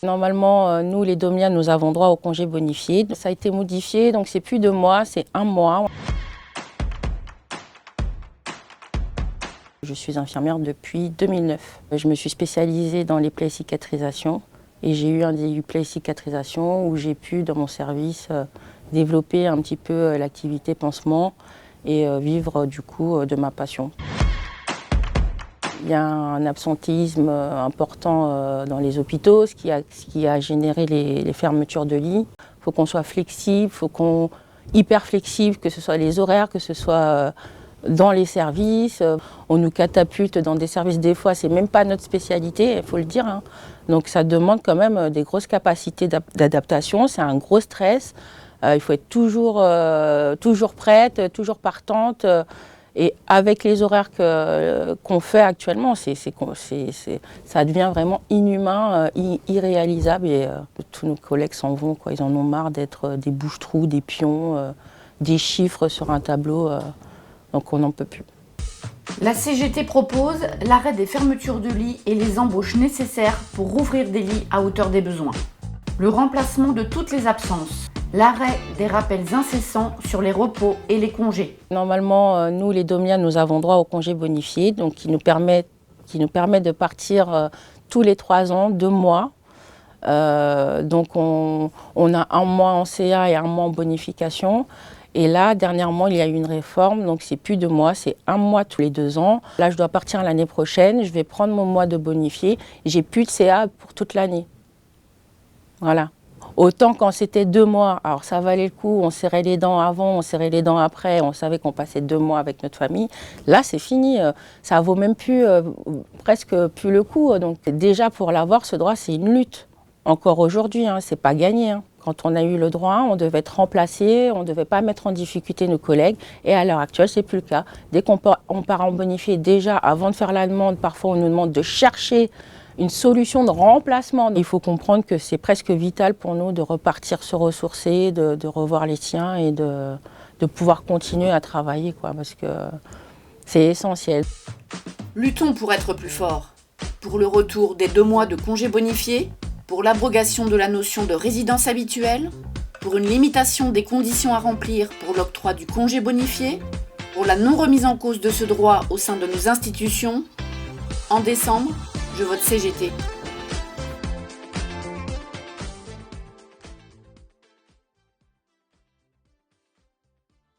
Normalement, nous les Domiens, nous avons droit au congé bonifié. Ça a été modifié, donc c'est plus 2 mois, c'est 1 mois. Je suis infirmière depuis 2009. Je me suis spécialisée dans les plaies et cicatrisations et j'ai eu un DU plaies et cicatrisation où j'ai pu, dans mon service, développer un petit peu l'activité pansement et vivre du coup de ma passion. Il y a un absentéisme important dans les hôpitaux, ce qui a généré les fermetures de lits. Il faut qu'on soit flexible, hyper flexible, que ce soit les horaires, que ce soit dans les services. On nous catapulte dans des services, des fois, c'est même pas notre spécialité, il faut le dire, hein. Donc ça demande quand même des grosses capacités d'adaptation, c'est un gros stress. Il faut être toujours prête, toujours partante. Et avec les horaires qu'on fait actuellement, ça devient vraiment inhumain, irréalisable. Et tous nos collègues s'en vont, quoi. Ils en ont marre d'être des bouche-trous, des pions, des chiffres sur un tableau. Donc on n'en peut plus. La CGT propose l'arrêt des fermetures de lits et les embauches nécessaires pour rouvrir des lits à hauteur des besoins. Le remplacement de toutes les absences. L'arrêt des rappels incessants sur les repos et les congés. Normalement, nous les Domiens, nous avons droit au congé bonifié, donc qui nous permet de partir tous les 3 ans, 2 mois. Donc on a 1 mois en CA et 1 mois en bonification. Et là, dernièrement, il y a eu une réforme, donc c'est plus 2 mois, c'est 1 mois tous les 2 ans. Là, je dois partir l'année prochaine, je vais prendre mon mois de bonifié. J'ai plus de CA pour toute l'année. Voilà. Autant quand c'était 2 mois, alors ça valait le coup, on serrait les dents avant, on serrait les dents après, on savait qu'on passait 2 mois avec notre famille. Là, c'est fini, ça vaut même plus, presque plus le coup. Donc déjà, pour l'avoir, ce droit, c'est une lutte. Encore aujourd'hui, hein, c'est pas gagné, hein. Quand on a eu le droit, on devait être remplacé, on ne devait pas mettre en difficulté nos collègues. Et à l'heure actuelle, c'est plus le cas. Dès qu'on part en bonifié, déjà, avant de faire la demande, parfois on nous demande de chercher une solution de remplacement. Il faut comprendre que c'est presque vital pour nous de repartir se ressourcer, de revoir les tiens et de pouvoir continuer à travailler, quoi, parce que c'est essentiel. Luttons pour être plus forts. Pour le retour des 2 mois de congés bonifiés, pour l'abrogation de la notion de résidence habituelle, pour une limitation des conditions à remplir pour l'octroi du congé bonifié, pour la non-remise en cause de ce droit au sein de nos institutions. En décembre, je vote CGT.